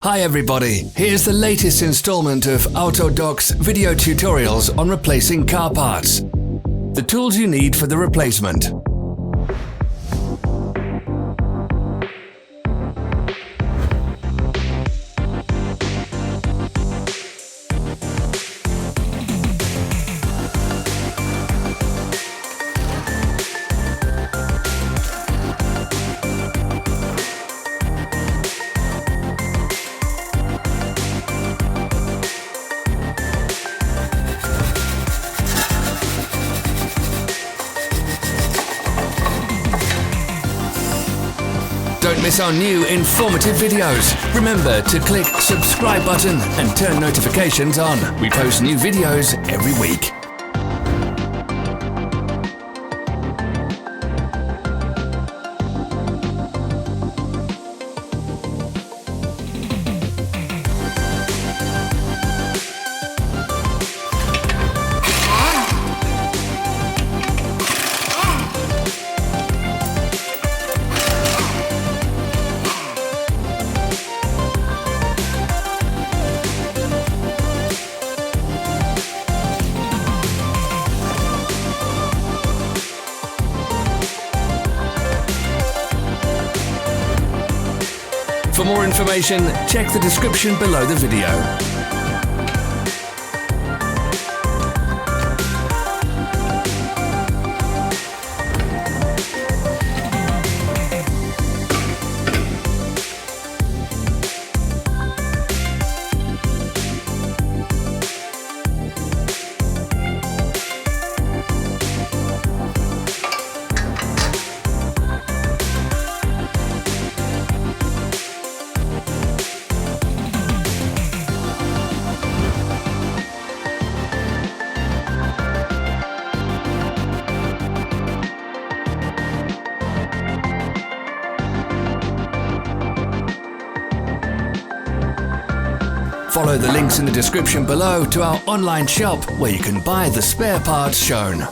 Hi everybody, here's the latest installment of Autodoc's video tutorials on replacing car parts. The tools you need for the replacement. Don't miss our new informative videos. Remember to click subscribe button and turn notifications on. We post new videos every week. For more information, check the description below the video. Follow the links in the description below to our online shop where you can buy the spare parts shown.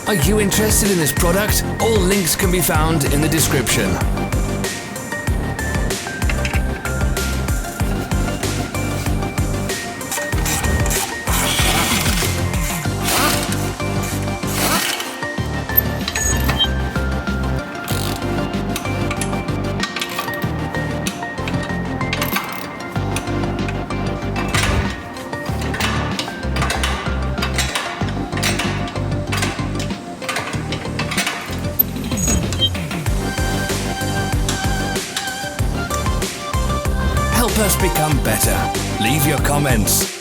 Are you interested in this product? All links can be found in the description. Help us become better. Leave your comments.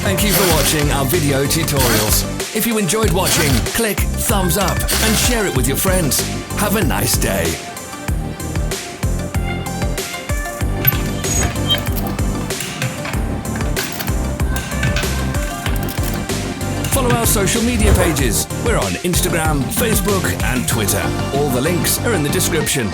Thank you for watching our video tutorials. If you enjoyed watching, click thumbs up and share it with your friends. Have a nice day. Follow our social media pages. We're on Instagram, Facebook and Twitter. All the links are in the description.